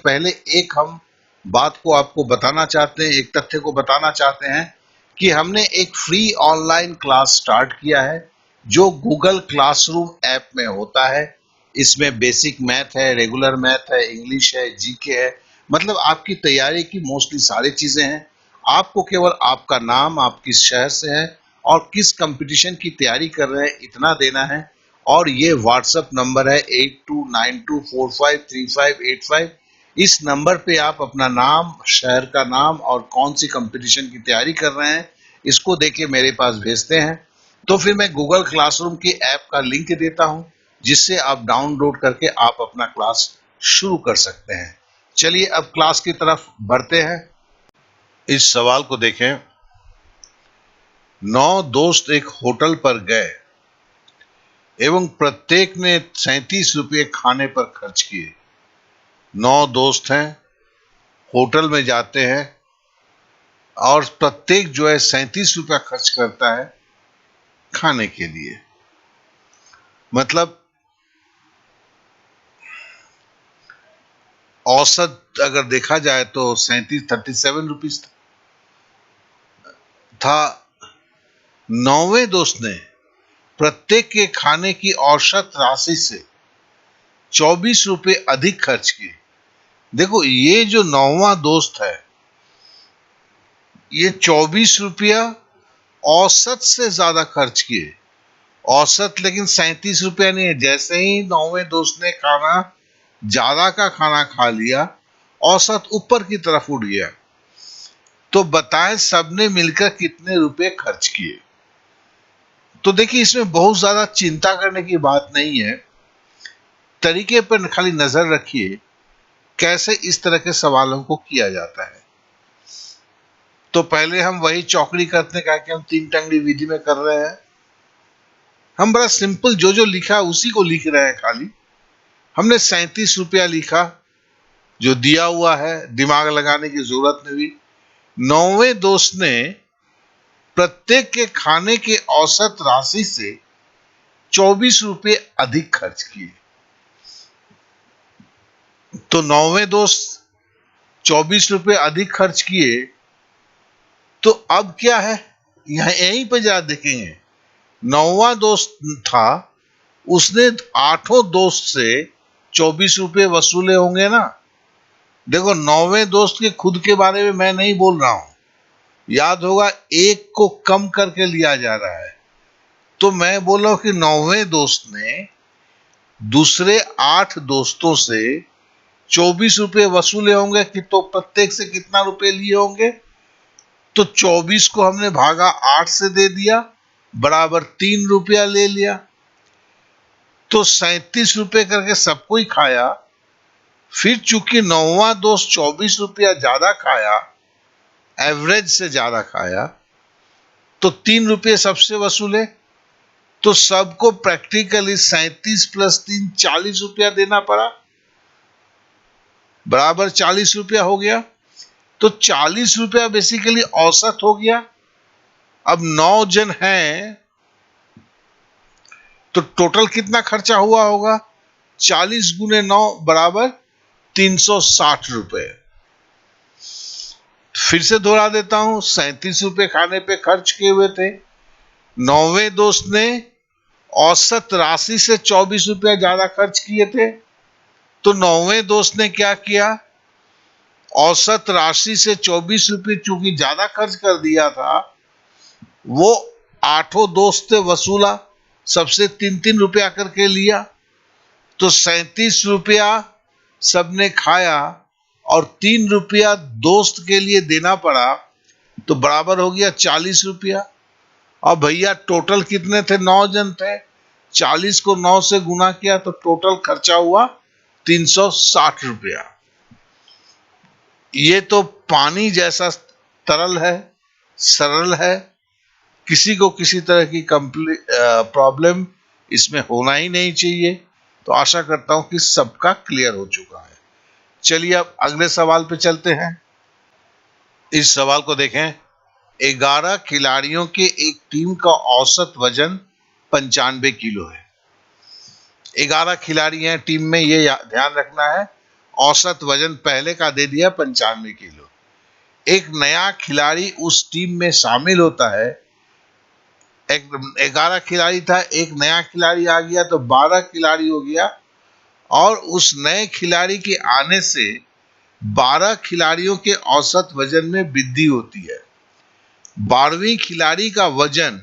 पहले एक हम बात को आपको बताना चाहते हैं, एक तथ्य को बताना चाहते हैं कि हमने एक फ्री ऑनलाइन क्लास स्टार्ट किया है जो गूगल क्लासरूम ऐप में होता है। इसमें बेसिक मैथ है, रेगुलर मैथ है, इंग्लिश है, जीके है, मतलब आपकी तैयारी की मोस्टली सारी चीजें हैं। आपको केवल आपका नाम, आप किस शहर से हैं और किस कंपटीशन की तैयारी कर रहे हैं इतना देना है। और ये व्हाट्सएप नंबर है 8292453585। इस नंबर पे आप अपना नाम, शहर का नाम और कौन सी कंपटीशन की तैयारी कर रहे हैं इसको देके मेरे पास भेजते हैं। तो फिर मैं गूगल क्लासरूम की ऐप का लिंक देता हूं जिससे आप डाउनलोड करके आप अपना क्लास शुरू कर सकते हैं। चलिए अब क्लास की तरफ बढ़ते हैं। इस सवाल को देखें। 9 दोस्त एक होटल पर गए एवं प्रत्येक ने 37 रुपये खाने पर खर्च किए। 9 दोस्त हैं, होटल में जाते हैं और प्रत्येक जो है 37 रुपया खर्च करता है खाने के लिए। मतलब औसत अगर देखा जाए तो 37 रुपीज था। 9वें दोस्त ने प्रत्येक के खाने की औसत राशि से 24 रुपये अधिक खर्च किए। देखो ये जो 9वां दोस्त है ये 24 रुपया औसत से ज्यादा खर्च किए। औसत लेकिन 37 रुपया नहीं है। जैसे ही 9वें दोस्त ने खाना ज्यादा का खाना खा लिया, औसत ऊपर की तरफ उठ गया। तो बताएं सबने मिलकर कितने रुपए खर्च किए। तो देखिए इसमें बहुत ज्यादा चिंता करने की बात नहीं है, तरीके पर खाली नजर रखिए कैसे इस तरह के सवालों को किया जाता है। तो पहले हम वही चौकड़ी करते हैं कि हम 3 टंगड़ी विधि में कर रहे हैं। हम बड़ा सिंपल जो लिखा उसी को लिख रहे हैं। खाली हमने 37 रुपया लिखा जो दिया हुआ है, दिमाग लगाने की जरूरत नहीं हुई। 9वें दोस्त ने प्रत्येक के खाने के औसत राशि से 24 रुपये अधिक खर्च किए। तो 9वें दोस्त 24 रुपये अधिक खर्च किए। तो अब क्या है, यहीं पे जरा देखेंगे। 9वां दोस्त था, उसने 8 दोस्त से 24 रुपये वसूले होंगे ना। देखो 9वें दोस्त के खुद के बारे में मैं नहीं बोल रहा हूं, याद होगा एक को कम करके लिया जा रहा है। तो मैं बोल रहा हूं कि 9वें दोस्त ने दूसरे 8 दोस्तों से 24 रुपये वसूले होंगे कि तो प्रत्येक से कितना रुपए लिए होंगे। तो 24 को हमने भागा 8 से दे दिया, बराबर 3 रुपया ले लिया। तो 37 रुपये करके सबको ही खाया। फिर चूंकि 9वां दोस्त 24 रुपया ज्यादा खाया, एवरेज से ज्यादा खाया, तो 3 रुपये सबसे वसूले। तो सबको प्रैक्टिकली 37 + 3 40 रुपया देना पड़ा, बराबर 40 रुपया हो गया। तो 40 रुपया बेसिकली औसत हो गया। अब 9 जन हैं तो टोटल कितना खर्चा हुआ होगा, 40 × 9 बराबर 360 रुपये। फिर से दोहरा देता हूं, 37 रुपये खाने पे खर्च किए हुए थे। 9वें दोस्त ने औसत राशि से 24 रुपया ज्यादा खर्च किए थे। तो 9वें दोस्त ने क्या किया, औसत राशि से 24 रुपये चूंकि ज्यादा खर्च कर दिया था, वो 8 दोस्त से वसूला, सबसे 3-3 रुपया करके लिया। तो 37 रुपया सबने खाया और 3 रुपया दोस्त के लिए देना पड़ा, तो बराबर हो गया 40 रुपया। और भैया टोटल कितने थे, 9 जन थे, 40 को 9 से गुना किया तो टोटल खर्चा हुआ 360 रुपया। ये तो पानी जैसा तरल है, सरल है, किसी को किसी तरह की प्रॉब्लम इसमें होना ही नहीं चाहिए। तो आशा करता हूं कि सबका क्लियर हो चुका है। चलिए अब अगले सवाल पे चलते हैं। इस सवाल को देखें। 11 खिलाड़ियों के एक टीम का औसत वजन 95 किलो है। 11 खिलाड़ी हैं टीम में, ये ध्यान रखना है। औसत वजन पहले का दे दिया 95 किलो। एक नया खिलाड़ी उस टीम में शामिल होता है, एक 11 खिलाड़ी था, एक नया खिलाड़ी आ गया तो 12 खिलाड़ी हो गया, और उस नए खिलाड़ी के आने से 12 खिलाड़ियों के औसत वजन में वृद्धि होती है। 12वीं खिलाड़ी का वजन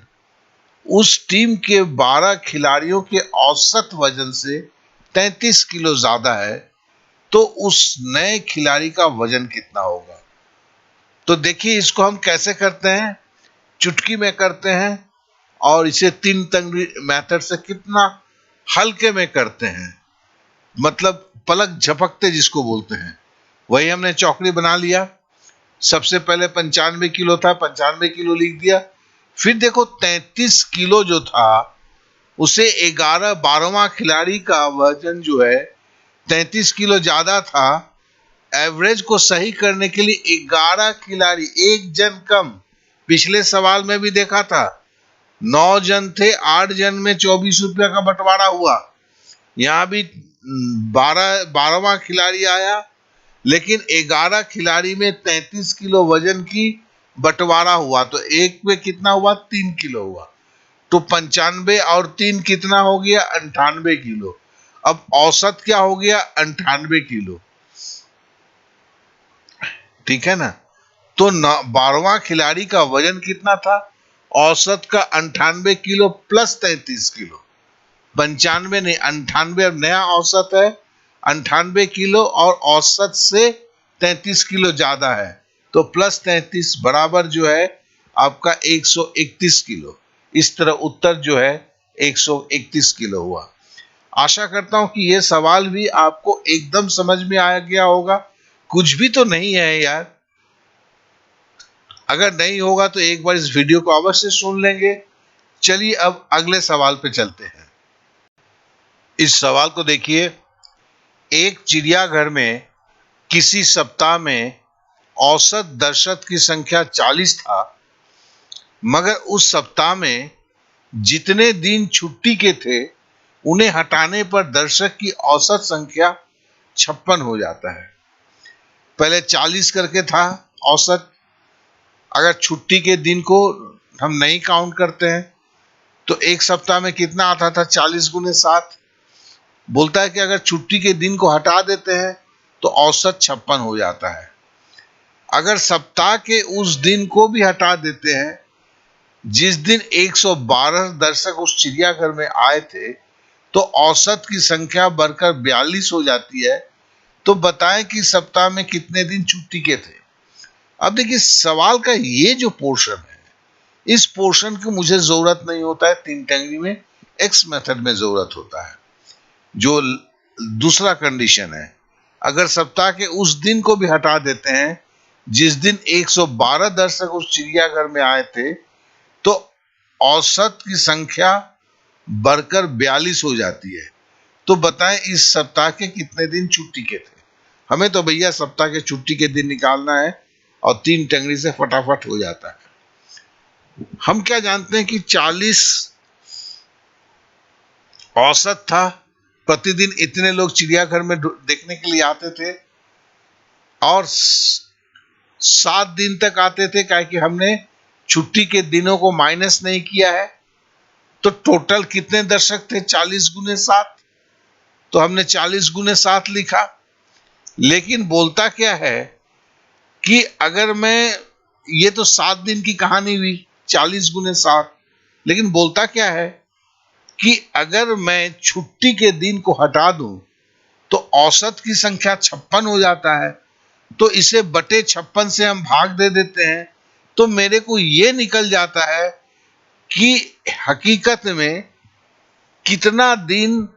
उस टीम के 12 खिलाड़ियों के औसत वजन से 33 किलो ज्यादा है, तो उस नए खिलाड़ी का वजन कितना होगा? तो देखिए इसको हम कैसे करते हैं, चुटकी में करते हैं, और इसे 3 तंगड़ी मेथड से कितना हल्के में करते हैं, मतलब पलक झपकते जिसको बोलते हैं। वही हमने चौकड़ी बना लिया। सबसे पहले 95 किलो था, 95 किलो लिख दिया। फिर देखो 33 किलो जो था उसे 12वां खिलाड़ी का वजन जो है 33 किलो ज्यादा था। एवरेज को सही करने के लिए 11 खिलाड़ी, एक जन कम। पिछले सवाल में भी देखा था 9 जन थे, 8 जन में 24 रुपया का बंटवारा हुआ। यहां भी 12वां खिलाड़ी आया, लेकिन 11 खिलाड़ी में 33 किलो वजन की बंटवारा हुआ, तो एक में कितना हुआ? 3 किलो हुआ। तो 95 और 3 कितना हो गया? 98 किलो। अब औसत क्या हो गया? 98 किलो। ठीक है ना? तो 12वां खिलाड़ी का वजन कितना था? औसत का 98 किलो प्लस 33 किलो। 95 नहीं, 98 अब नया औसत है, 98 किलो और औसत से 33 किलो ज्यादा है, तो प्लस 33 बराबर जो है आपका 131 किलो। इस तरह उत्तर जो है 131 किलो हुआ। आशा करता हूं कि यह सवाल भी आपको एकदम समझ में आ गया होगा। कुछ भी तो नहीं है यार। अगर नहीं होगा तो एक बार इस वीडियो को अवश्य सुन लेंगे। चलिए अब अगले सवाल पे चलते हैं। इस सवाल को देखिए। एक चिड़ियाघर में किसी सप्ताह में औसत दर्शक की संख्या 40 था, मगर उस सप्ताह में जितने दिन छुट्टी के थे उन्हें हटाने पर दर्शक की औसत संख्या 56 हो जाता है। पहले 40 करके था औसत। अगर छुट्टी के दिन को हम नहीं काउंट करते हैं तो एक सप्ताह में कितना आता था? 40 गुने 7। बोलता है कि अगर छुट्टी के दिन को हटा देते हैं तो औसत 56 हो जाता है। अगर सप्ताह के उस दिन को भी हटा देते हैं जिस दिन 112 दर्शक उस चिड़ियाघर में आए थे, तो औसत की संख्या बढ़कर 42 हो जाती है। तो बताएं कि सप्ताह में कितने दिन छुट्टी के थे। अब देखिए सवाल का ये जो पोर्शन है, इस पोर्शन की मुझे जरूरत नहीं होता है 3 टंगड़ी में, एक्स मेथड में जरूरत होता है। जो दूसरा कंडीशन है, अगर सप्ताह के उस दिन को भी हटा देते हैं जिस दिन 112 दर्शक उस चिड़ियाघर में आए थे, तो औसत की संख्या बढ़कर 42 हो जाती है। तो बताएं इस सप्ताह के कितने दिन छुट्टी के थे। हमें तो भैया सप्ताह के छुट्टी के दिन निकालना है और 3 टंगड़ी से फटाफट हो जाता है। हम क्या जानते हैं कि 40 औसत था, प्रतिदिन इतने लोग चिड़ियाघर में देखने के लिए आते थे, और 7 दिन तक आते थे, क्या कि हमने छुट्टी के दिनों को माइनस नहीं किया है। तो टोटल कितने दर्शक थे? 40 गुने 7। तो हमने 40 गुने 7 लिखा। लेकिन बोलता क्या है कि अगर मैं, ये तो 7 दिन की कहानी हुई 40 गुने 7, लेकिन बोलता क्या है कि अगर मैं छुट्टी के दिन को हटा दूं तो औसत की संख्या 56 हो जाता है। तो इसे बटे 56 से हम भाग दे देते हैं, तो मेरे को यह निकल जाता है कि हकीकत में कितना दिन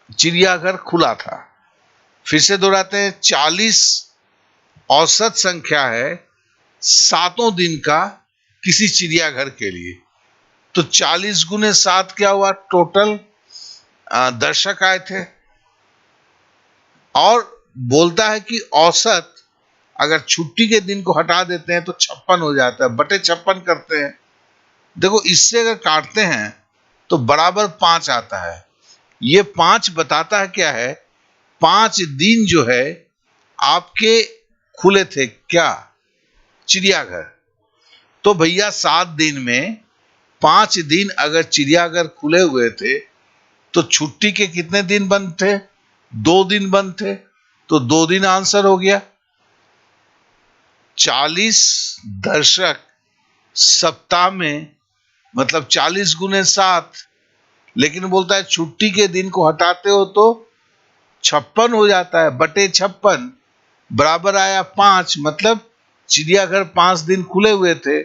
चिड़ियाघर खुला था। फिर से दोहराते हैं, 40 औसत संख्या है 7 दिन का किसी चिड़ियाघर के लिए। तो 40 गुने 7 क्या हुआ? टोटल दर्शक आए थे। और बोलता है कि औसत अगर छुट्टी के दिन को हटा देते हैं तो 56 हो जाता है, बटे 56 करते हैं। देखो इससे अगर काटते हैं तो बराबर 5 आता है। ये 5 बताता है क्या है? 5 दिन जो है आपके खुले थे क्या, चिड़ियाघर। तो भैया 7 दिन में 5 दिन अगर चिड़ियाघर खुले हुए थे तो छुट्टी के कितने दिन बंद थे, 2 दिन बंद थे। तो 2 दिन आंसर हो गया। 40 दर्शक सप्ताह में, मतलब 40 गुने 7, लेकिन बोलता है छुट्टी के दिन को हटाते हो तो 56 हो जाता है, बटे 56 बराबर आया 5। मतलब चिड़ियाघर 5 दिन खुले हुए थे,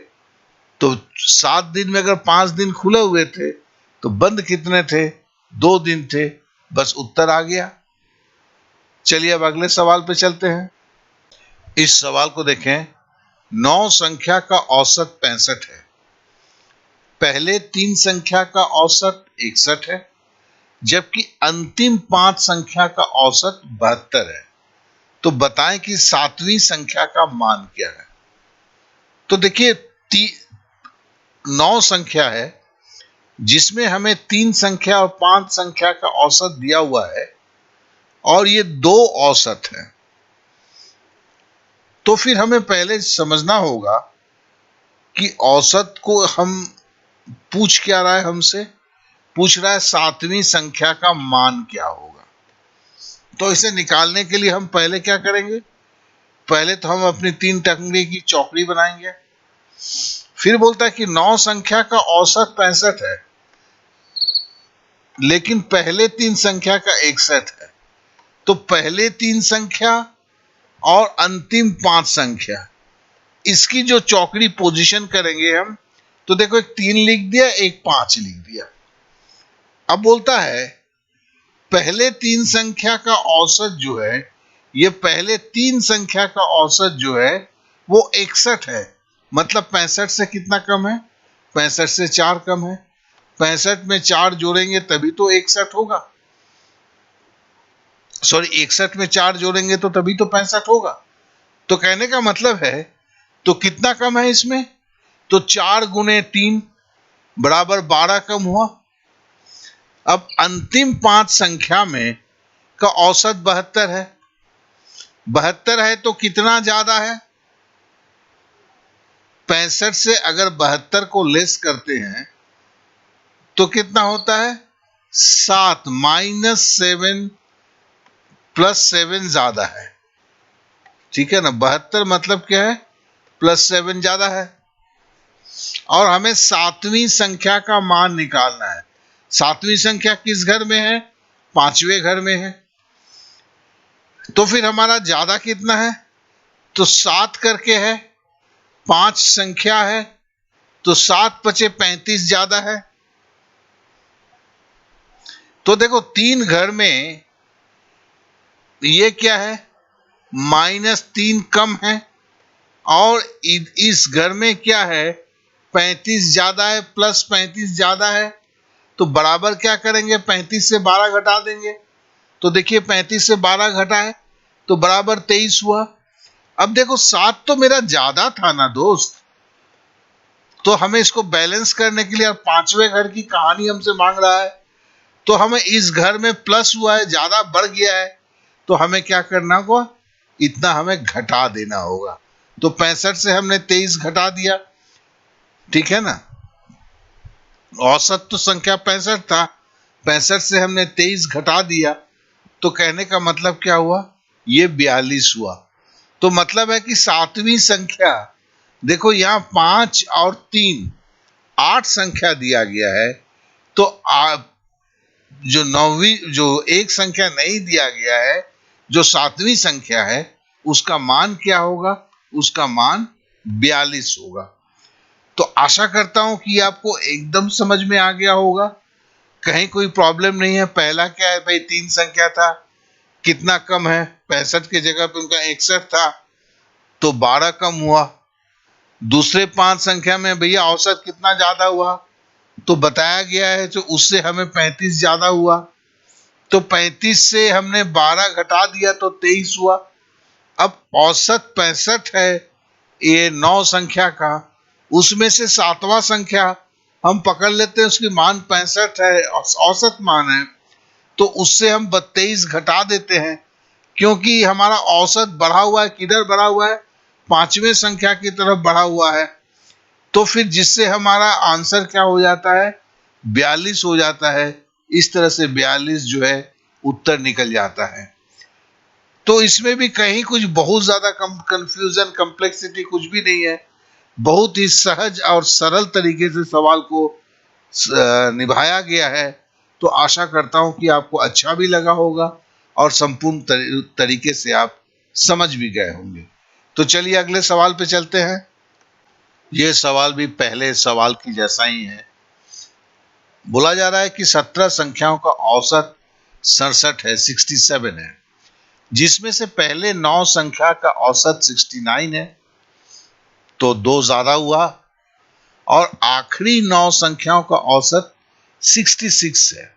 तो 7 दिन में अगर 5 दिन खुले हुए थे तो बंद कितने थे, 2 दिन थे। बस उत्तर आ गया। चलिए अब अगले सवाल पे चलते हैं। इस सवाल को देखें। 9 संख्या का औसत 65 है, पहले 3 संख्या का औसत 61 है, जबकि अंतिम 5 संख्या का औसत 72 है। तो बताएं कि 7वीं संख्या का मान क्या है। तो देखिए 9 संख्या है जिसमें हमें 3 संख्या और 5 संख्या का औसत दिया हुआ है, और ये 2 औसत है। तो फिर हमें पहले समझना होगा कि औसत को हम पूछ क्या रहा है, हमसे पूछ रहा है 7वीं संख्या का मान क्या होगा। तो इसे निकालने के लिए हम पहले क्या करेंगे, पहले तो हम अपनी 3 टंगड़ी की चौकड़ी बनाएंगे। फिर बोलता है कि 9 संख्या का औसत 65 है, लेकिन पहले 3 संख्या का 61 है। तो पहले 3 संख्या और अंतिम 5 संख्या, इसकी जो चौकड़ी पोजीशन करेंगे हम, तो देखो एक 3 लिख दिया, एक 5 लिख दिया। अब बोलता है पहले 3 संख्या का औसत जो है, ये पहले 3 संख्या का औसत जो है वो 61 है। मतलब 65 से कितना कम है, 65 से 4 कम है। 65 में 4 जोड़ेंगे तभी तो 61 होगा, सॉरी 61 में 4 जोड़ेंगे तो तभी तो 65 होगा। तो कहने का मतलब है, तो कितना कम है इसमें, तो 4 गुने 3 बराबर 12 कम हुआ। अब अंतिम 5 संख्या में का औसत 72 है। 72 है तो कितना ज्यादा है, 65 से अगर 72 को लेस करते हैं तो कितना होता है, 7 -7 +7 ज्यादा है। ठीक है ना, 72 मतलब क्या है, +7 ज्यादा है। और हमें 7वीं संख्या का मान निकालना है। 7वीं संख्या किस घर में है, 5वें घर में है। तो फिर हमारा ज्यादा कितना है, तो 7 करके है, 5 संख्या है, तो 7 × 35 ज्यादा है। तो देखो 3 घर में ये क्या है, -3 कम है, और इस घर में क्या है, 35 ज्यादा है, +35 ज्यादा है। तो बराबर क्या करेंगे, 35 से 12 घटा देंगे। तो देखिए 35 से 12 घटाए तो बराबर 23 हुआ। अब देखो 7 तो मेरा ज्यादा था ना दोस्त, तो हमें इसको बैलेंस करने के लिए, अब 5वें घर की कहानी हमसे मांग रहा है, तो हमें इस घर में प्लस हुआ है, ज्यादा बढ़ गया है, तो हमें क्या करना होगा, इतना हमें घटा देना होगा। तो 65 से हमने 23 घटा दिया, ठीक है ना। औसत तो संख्या 65 था, 65 से हमने 23 घटा दिया, तो कहने का मतलब क्या हुआ, ये 42 हुआ। तो मतलब है कि 7वीं संख्या, देखो यहां 5 और 3 8 संख्या दिया गया है, तो जो 9वीं, जो एक संख्या नहीं दिया गया है, जो 7वीं संख्या है, उसका मान क्या होगा, उसका मान 42 होगा। तो आशा करता हूं कि आपको एकदम समझ में आ गया होगा, कहीं कोई प्रॉब्लम नहीं है। पहला क्या है भाई, 3 संख्या था, कितना कम है, 65 की जगह पे उनका 61 था, तो 12 कम हुआ। दूसरे 5 संख्या में भैया औसत कितना ज्यादा हुआ, तो बताया गया है, तो उससे हमें 35 ज्यादा हुआ। तो 35 से हमने 12 घटा दिया तो 23 हुआ। अब औसत 65 है ये 9 संख्या का, उसमें से 7वां संख्या हम पकड़ लेते हैं, उसकी मान 65 है, औसत मान है, तो उससे हम 23 घटा देते हैं, क्योंकि हमारा औसत बढ़ा हुआ है, किधर बढ़ा हुआ है, पांचवें संख्या की तरफ बढ़ा हुआ है। तो फिर जिससे हमारा आंसर क्या हो जाता है, 42 हो जाता है। इस तरह से 42 जो है उत्तर निकल जाता है। तो इसमें भी कहीं कुछ बहुत ज्यादा कंफ्यूजन, कॉम्प्लेक्सिटी कुछ भी नहीं है। बहुत ही सहज और सरल तरीके से सवाल को निभाया गया है। तो आशा करता हूं कि आपको अच्छा भी लगा होगा और संपूर्ण तरीके से आप समझ भी गए होंगे। तो चलिए अगले सवाल पे चलते हैं। ये सवाल भी पहले सवाल की जैसा ही है। बोला जा रहा है कि 17 संख्याओं का औसत 67 है, 67 है, जिसमें से पहले 9 संख्या का औसत 69 है, तो 2 ज्यादा हुआ, और आखिरी 9 संख्याओं का औसत 66 है।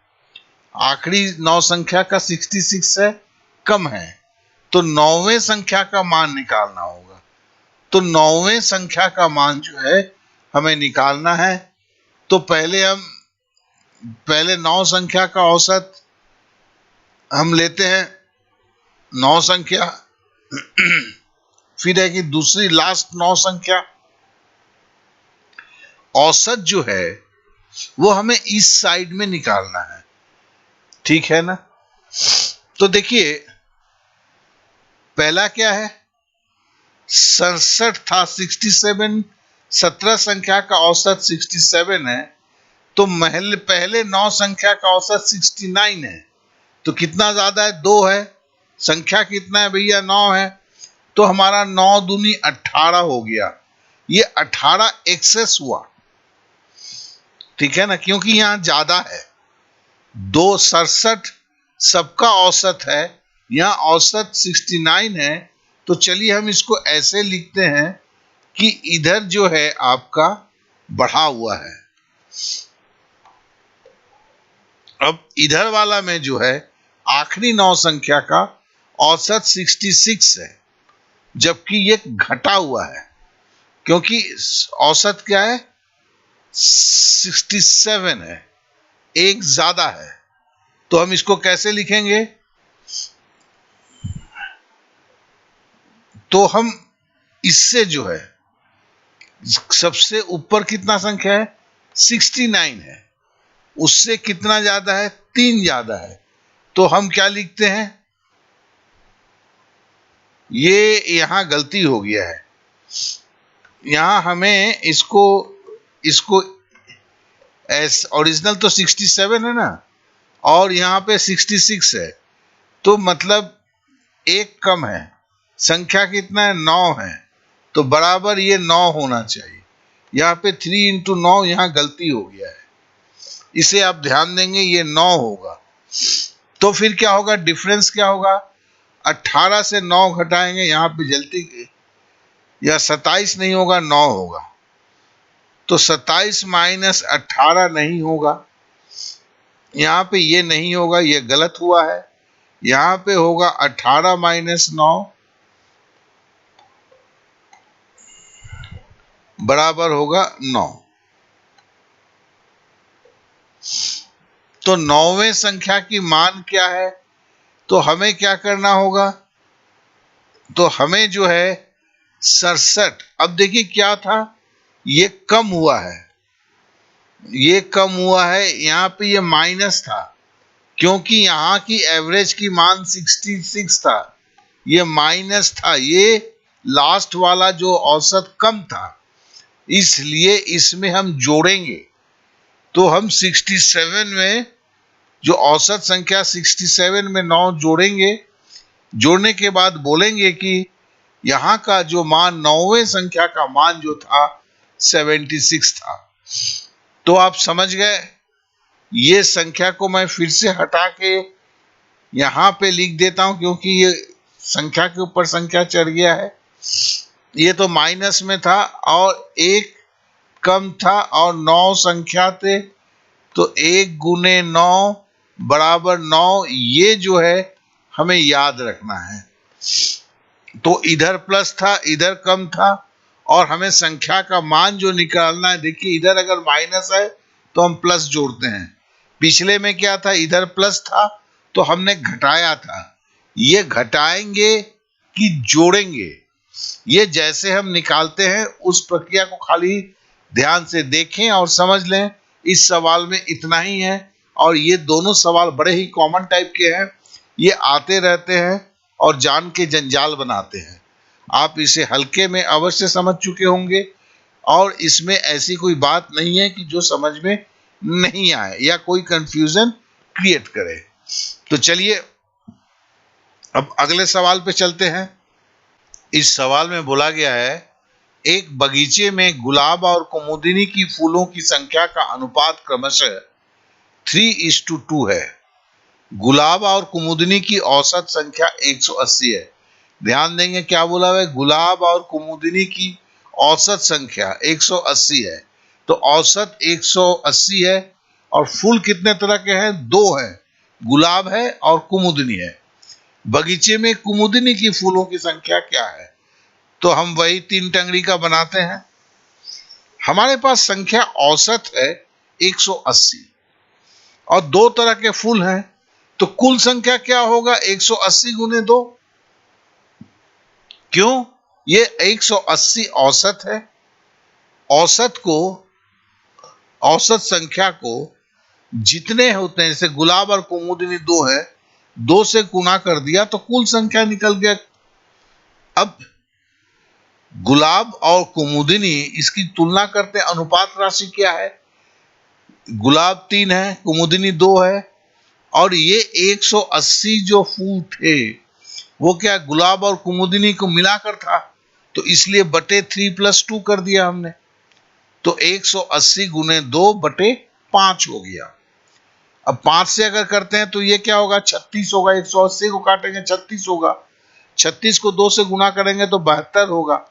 आखिरी 9 संख्या का 66 है, कम है, तो 9वें संख्या का मान निकालना होगा। तो 9वें संख्या का मान जो है हमें निकालना है। तो पहले 9 संख्या का औसत हम लेते हैं, 9 संख्या, फिर है कि दूसरी लास्ट 9 संख्या। औसत जो है वो हमें इस साइड में निकालना है, ठीक है ना। तो देखिए पहला क्या है, 67 था, 67, 17 संख्या का औसत 67 है, तो पहले 9 संख्या का औसत 69 है, तो कितना ज्यादा है, 2 है। संख्या कितना है भैया, 9 है, तो हमारा 9 दूनी 18 हो गया। ये 18 एक्सेस हुआ, ठीक है ना, क्योंकि यहां ज्यादा है। 267 सबका औसत है, यहां औसत 69 है। तो चलिए हम इसको ऐसे लिखते हैं कि इधर जो है आपका बढ़ा हुआ है। अब इधर वाला में जो है आखिरी 9 संख्या का औसत 66 है, जबकि ये घटा हुआ है, क्योंकि औसत क्या है, 67 है, एक ज्यादा है। तो हम इसको कैसे लिखेंगे, तो हम इससे जो है सबसे ऊपर कितना संख्या है, 69 है, उससे कितना ज्यादा है, 3 ज्यादा है। तो हम क्या लिखते हैं, ये यहां गलती हो गया है, यहां हमें इसको इसको ओरिजिनल तो 67 है ना, और यहां पे 66 है, तो मतलब एक कम है, संख्या कितना है, 9 है, तो बराबर ये 9 होना चाहिए। यहाँ पे 3 इंटू 9 यहाँ गलती हो गया है, इसे आप ध्यान देंगे, ये 9 होगा। तो फिर क्या होगा, डिफरेंस क्या होगा, 18 से 9 घटाएंगे, यहाँ पे जल्दी या 27 नहीं होगा, 9 होगा। तो 27 माइनस 18 नहीं होगा, यहाँ पे ये नहीं होगा, ये गलत हुआ है। यहाँ पे होगा 18 माइनस 9 बराबर होगा 9। तो 9वें संख्या की मान क्या है, तो हमें क्या करना होगा, तो हमें जो है 67, अब देखिए क्या था, ये कम हुआ है, ये कम हुआ है, यहाँ पे ये माइनस था, क्योंकि यहाँ की एवरेज की मान 66 था, ये माइनस था, ये लास्ट वाला जो औसत कम था, इसलिए इसमें हम जोड़ेंगे। तो हम 67 में जो औसत संख्या 67 में 9 जोड़ेंगे, जोड़ने के बाद बोलेंगे कि यहां का जो मान 9वें संख्या का मान जो था 76 था। तो आप समझ गए, ये संख्या को मैं फिर से हटा के यहां पे लिख देता हूं, क्योंकि ये संख्या के ऊपर संख्या चढ़ गया है। ये तो माइनस में था और एक कम था और 9 संख्या थे, तो 1 गुने 9 बराबर 9, ये जो है हमें याद रखना है। तो इधर प्लस था, इधर कम था, और हमें संख्या का मान जो निकालना है, देखिए इधर अगर माइनस है तो हम प्लस जोड़ते हैं, पिछले में क्या था, इधर प्लस था तो हमने घटाया था, ये घटाएंगे कि जोड़ेंगे, ये जैसे हम निकालते हैं उस प्रक्रिया को खाली ध्यान से देखें और समझ लें। इस सवाल में इतना ही है, और ये दोनों सवाल बड़े ही कॉमन टाइप के हैं, ये आते रहते हैं और जान के जंजाल बनाते हैं। आप इसे हल्के में अवश्य समझ चुके होंगे, और इसमें ऐसी कोई बात नहीं है कि जो समझ में नहीं आए या कोई कंफ्यूजन क्रिएट करे। तो चलिए अब अगले सवाल पे चलते हैं। इस सवाल में बोला गया है, एक बगीचे में गुलाब और कुमुदिनी की फूलों की संख्या का अनुपात क्रमशः 3:2 है। गुलाब और कुमुदिनी की औसत संख्या 180 है। ध्यान देंगे क्या बोला हुआ है, गुलाब और कुमुदिनी की औसत संख्या 180 है। तो औसत 180 है, और फूल कितने तरह के हैं? दो हैं, गुलाब है और कुमुदिनी है। बगीचे में कुमुदिनी की फूलों की संख्या क्या है? तो हम वही तीन टंगड़ी का बनाते हैं। हमारे पास संख्या औसत है 180 और दो तरह के फूल हैं, तो कुल संख्या क्या होगा? 180 गुने 2। क्यों? ये 180 औसत है। औसत संख्या को जितने होते हैं, जैसे गुलाब और कुमुदिनी 2 है, 2 से गुना कर दिया तो कुल संख्या निकल गया। अब गुलाब और कुमुदिनी, इसकी तुलना करते हैं, अनुपात राशि क्या है? गुलाब 3 है, कुमुदिनी 2 है, और ये 180 जो फूल थे वो क्या गुलाब और कुमुदिनी को मिलाकर था, तो इसलिए बटे 3+2 कर दिया हमने। तो 180 गुने 2 बटे 5 हो गया। अब 5 से अगर करते हैं तो ये क्या होगा? 36 होगा। 180 को काटेंगे 36 होगा। 36 को 2 से गुना करेंगे तो 72 होगा।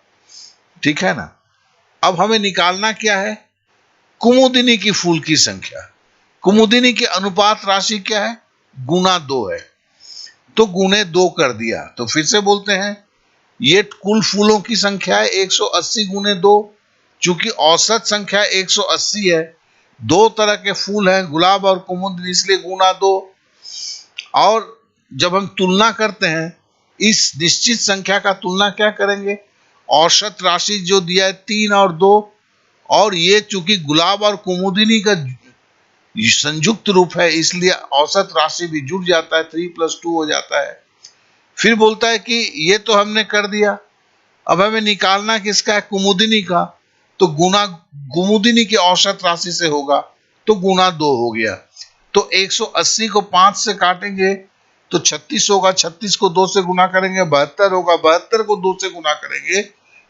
ठीक है ना? अब हमें निकालना क्या है? कुमुदिनी की फूल की संख्या। कुमुदिनी की अनुपात राशि क्या है? गुना 2 है, तो गुने 2 कर दिया। तो फिर से बोलते हैं, ये कुल फूलों की संख्या है 180 गुने 2। चूंकि औसत संख्या 180 है, दो तरह के फूल हैं, गुलाब और कुमुदिनी, इसलिए गुना 2। और जब हम तुलना करते हैं, इस निश्चित संख्या का तुलना क्या करेंगे? औसत राशि जो दिया है 3 और 2, और ये चूंकि गुलाब और कुमुदिनी का संयुक्त रूप है, इसलिए औसत राशि भी जुड़ जाता है, 3+2 हो जाता है। फिर बोलता है कि ये तो हमने कर दिया, अब हमें निकालना किसका है? कुमुदिनी का। तो गुना कुमुदिनी की औसत राशि से होगा, तो गुना 2 हो गया। तो 180 को 5 से काटेंगे तो 36 होगा। 36 को 2 से गुना करेंगे 72 होगा। 72 को 2 से गुना करेंगे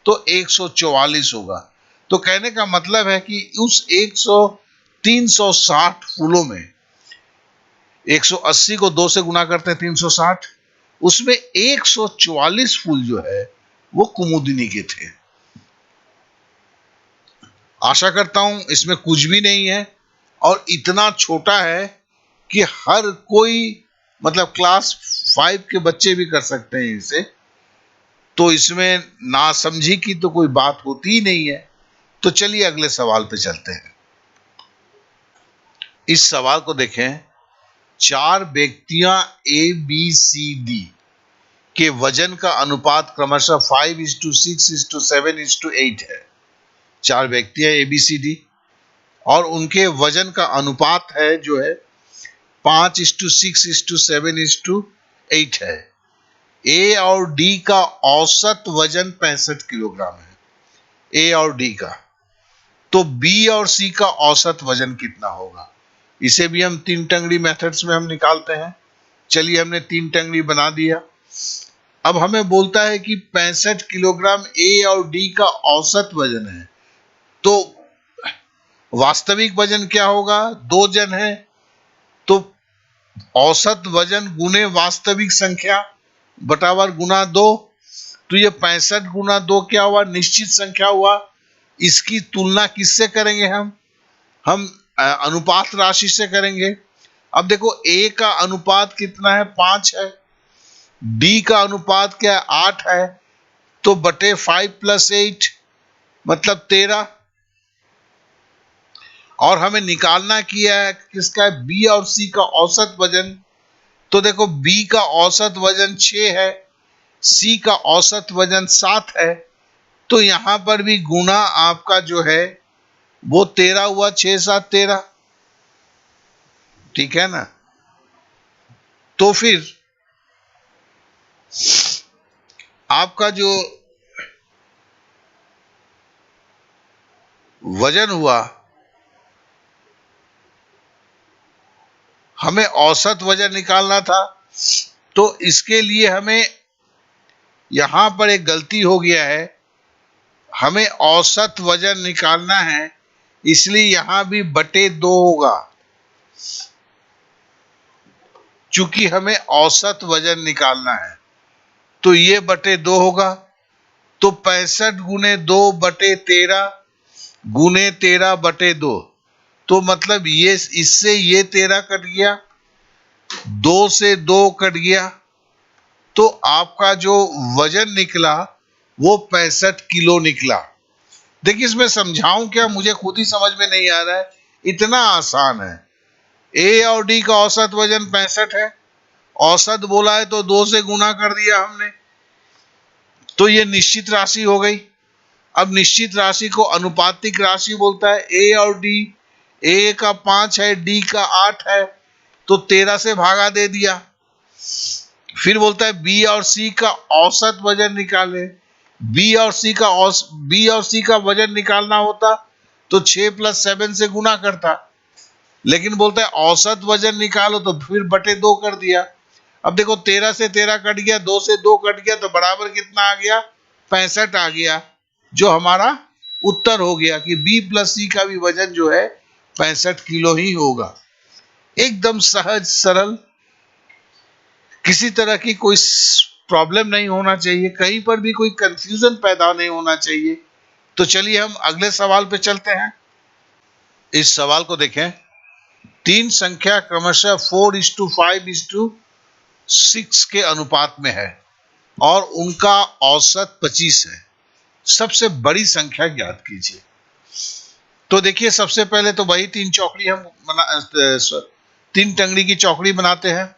तो 144 होगा। तो कहने का मतलब है कि उस 360 फूलों में 180 को 2 से गुना करते हैं 360, उसमें 144 फूल जो है वो कुमुदिनी के थे। आशा करता हूं इसमें कुछ भी नहीं है, और इतना छोटा है कि हर कोई, मतलब क्लास 5 के बच्चे भी कर सकते हैं इसे। तो इसमें नासमझी की तो कोई बात होती ही नहीं है। तो चलिए अगले सवाल पे चलते हैं। इस सवाल को देखें, 4 व्यक्तियां ए बी सी डी के वजन का अनुपात क्रमशः 5:6:7:8 है। 4 व्यक्तियां ए बी सी डी और उनके वजन का अनुपात है जो है 5:6:7:8 है। ए और डी का औसत वजन 65 किलोग्राम है, ए और डी का। तो बी और सी का औसत वजन कितना होगा? इसे भी हम तीन टंगड़ी मेथड्स में हम निकालते हैं। चलिए हमने तीन टंगड़ी बना दिया। अब हमें बोलता है कि 65 किलोग्राम ए और डी का औसत वजन है, तो वास्तविक वजन क्या होगा? 2 जन है, तो औसत वजन गुने वास्तविक संख्या बटावर गुना 2। तो ये 65 गुना 2 क्या हुआ? निश्चित संख्या हुआ। इसकी तुलना किससे करेंगे? हम अनुपात राशि से करेंगे। अब देखो, ए का अनुपात कितना है? 5 है। डी का अनुपात क्या है? 8 है। तो बटे 5+8 मतलब 13। और हमें निकालना किया है किसका? बी और सी का औसत वजन। तो देखो बी का औसत वजन 6 है, सी का औसत वजन 7 है, तो यहां पर भी गुना आपका जो है वो 13 हुआ, 6 7 13, ठीक है ना। तो फिर आपका जो वजन हुआ, हमें औसत वजन निकालना था, तो इसके लिए हमें यहां पर एक गलती हो गया है, हमें औसत वजन निकालना है, इसलिए यहां भी बटे 2 होगा, चूंकि हमें औसत वजन निकालना है तो ये बटे 2 होगा। तो 65 गुने 2 बटे 13 गुने 13 बटे 2, तो मतलब ये इससे ये 13 कट गया, 2 से 2 कट गया, तो आपका जो वजन निकला वो 65 किलो निकला। देखिए इसमें समझाऊं क्या, मुझे खुद ही समझ में नहीं आ रहा है, इतना आसान है। ए और डी का औसत वजन 65 है, औसत बोला है तो 2 से गुना कर दिया हमने, तो ये निश्चित राशि हो गई। अब निश्चित राशि को अनुपातिक राशि बोलता है। ए और डी, ए का 5 है, डी का 8 है, तो 13 से भागा दे दिया। फिर बोलता है बी और सी का औसत वजन निकाले। बी और सी का वजन निकालना होता तो 6 + 7 से गुना करता, लेकिन बोलता है औसत वजन निकालो, तो फिर बटे 2 कर दिया। अब देखो 13 से 13 कट गया, 2 से 2 कट गया, तो बराबर कितना आ गया, 65 आ गया, जो हमारा उत्तर हो गया कि बी प्लस सी का भी वजन जो है 65 किलो ही होगा। एकदम सहज सरल, किसी तरह की कोई प्रॉब्लम नहीं होना चाहिए, कहीं पर भी कोई कंफ्यूजन पैदा नहीं होना चाहिए। तो चलिए हम अगले सवाल पे चलते हैं। इस सवाल को देखें, 3 संख्या क्रमशः 4:5:6 के अनुपात में है और उनका औसत 25 है, सबसे बड़ी संख्या ज्ञात कीजिए। तो देखिए सबसे पहले तो वही 3 चौकड़ी हम 3 टंगड़ी की चौकड़ी बनाते हैं।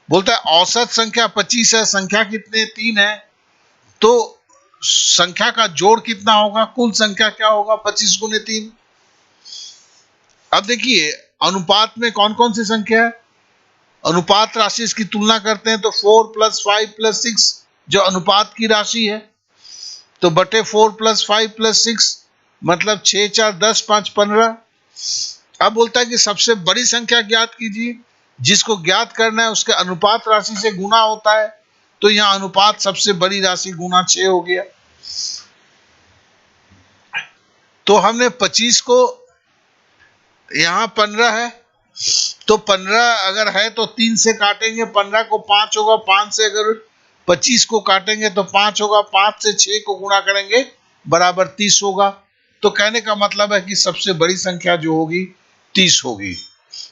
बोलता है औसत संख्या 25 है, संख्या कितने 3 है, तो संख्या का जोड़ कितना होगा, कुल संख्या क्या होगा 25 गुने 3। अब देखिए अनुपात में कौन कौन सी संख्या है, अनुपात राशि इसकी तुलना करते हैं तो 4 + 5 + 6 जो अनुपात की राशि है, तो बटे 4 + 5 + 6 मतलब 6 4 10 5 15। अब बोलता है कि सबसे बड़ी संख्या ज्ञात कीजिए, जिसको ज्ञात करना है उसके अनुपात राशि से गुना होता है, तो यहां अनुपात सबसे बड़ी राशि गुना 6 हो गया। तो हमने 25 को, यहां 15 है, तो 15 अगर है तो 3 से काटेंगे, 15 को 5 होगा, 5 से अगर 25 को काटेंगे तो 5 होगा, 5 से 6 को गुणा करेंगे बराबर 30 होगा। तो कहने का मतलब है कि सबसे बड़ी संख्या जो होगी 30 होगी।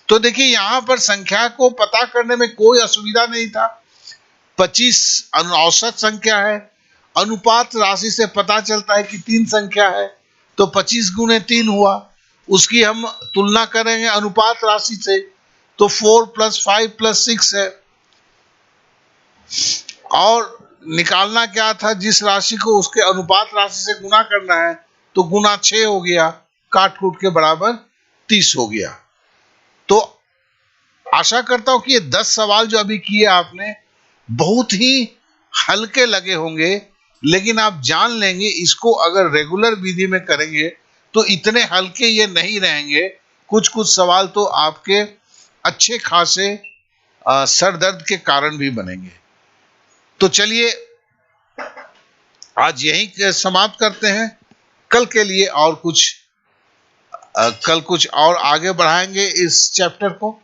तो देखिए यहां पर संख्या को पता करने में कोई असुविधा नहीं था। 25 औसत संख्या है, अनुपात राशि से पता चलता है कि 3 संख्या है, तो 25 गुने 3 हुआ, उसकी हम तुलना करेंगे अनुपात राशि से, तो 4 + 5 + 6 है, और निकालना क्या था, जिस राशि को उसके अनुपात राशि से गुना करना है, तो गुना 6 हो गया, काट कूट के बराबर 30 हो गया। तो आशा करता हूं कि ये 10 सवाल जो अभी किए आपने बहुत ही हल्के लगे होंगे, लेकिन आप जान लेंगे इसको अगर रेगुलर विधि में करेंगे तो इतने हल्के ये नहीं रहेंगे। कुछ कुछ सवाल तो आपके अच्छे खासे सर दर्द के कारण भी बनेंगे। तो चलिए आज यहीं समाप्त करते हैं, कल के लिए और कुछ कल कुछ और आगे बढ़ाएंगे इस चैप्टर को।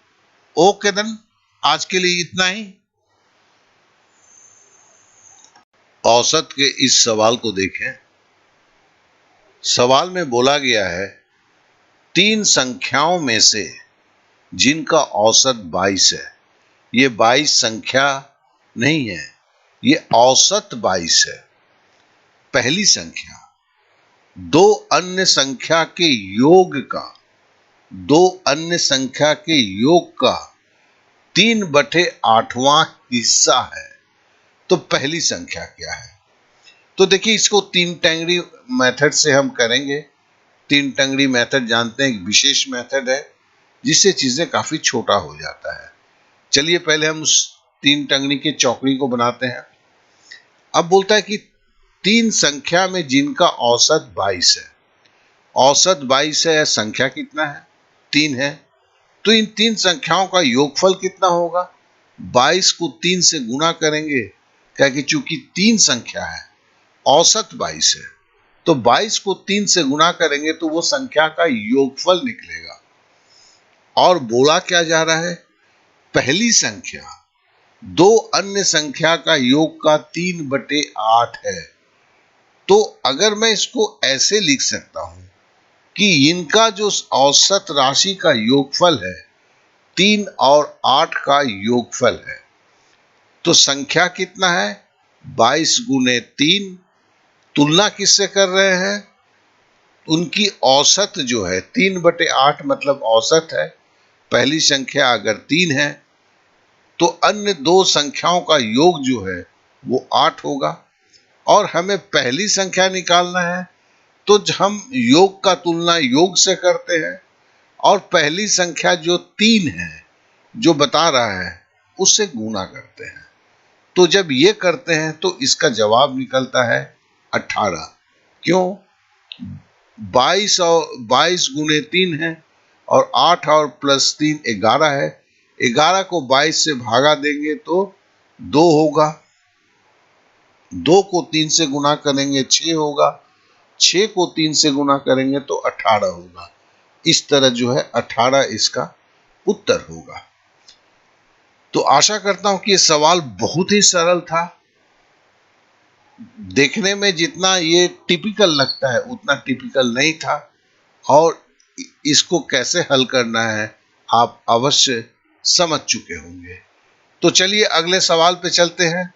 ओके देन, आज के लिए इतना ही। औसत के इस सवाल को देखें। सवाल में बोला गया है 3 संख्याओं में से जिनका औसत 22 है। ये 22 संख्या नहीं है, ये औसत 22 है। पहली संख्या दो अन्य संख्या के योग का 3/8वां हिस्सा है। तो पहली संख्या क्या है? तो देखिए, इसको तीन टंगड़ी मेथड से हम करेंगे। तीन टंगड़ी मेथड जानते हैं, एक विशेष मेथड है जिससे चीजें काफी छोटा हो जाता है। चलिए पहले हम उस तीन टंगड़ी के चौकड़ी को बनाते हैं। अब बोलता है कि तीन संख्या में जिनका औसत 22 है। औसत 22 है, संख्या कितना है? 3 है। तो इन तीन संख्याओं का योगफल कितना होगा? 22 को 3 से गुणा करेंगे, क्या कि चूंकि तीन संख्या है, औसत 22 है, तो 22 को 3 से गुणा करेंगे तो वो संख्या का योगफल निकलेगा। और बोला क्या जा रहा है? पहली संख्या दो अन्य संख्या का योग का 3/8 है। तो अगर मैं इसको ऐसे लिख सकता हूं कि इनका जो औसत राशि का योगफल है 3 और 8 का योगफल है, तो संख्या कितना है? 22 गुने 3। तुलना किससे कर रहे हैं? उनकी औसत जो है 3/8 मतलब औसत है। पहली संख्या अगर 3 है तो अन्य दो संख्याओं का योग जो है वो 8 होगा। और हमें पहली संख्या निकालना है तो हम योग का तुलना योग से करते हैं और पहली संख्या जो 3 है जो बता रहा है उससे गुणा करते हैं। तो जब ये करते हैं तो इसका जवाब निकलता है 18। क्यों? 22 गुने 3 है और 8 और प्लस 3 11 है। 11 को 22 से भागा देंगे तो 2 होगा। 2 को 3 से गुणा करेंगे 6 होगा। 6 को 3 से गुणा करेंगे तो 18 होगा। इस तरह जो है 18 इसका उत्तर होगा। तो आशा करता हूं कि यह सवाल बहुत ही सरल था। देखने में जितना ये टिपिकल लगता है उतना टिपिकल नहीं था, और इसको कैसे हल करना है आप अवश्य समझ चुके होंगे। तो चलिए अगले सवाल पे चलते हैं।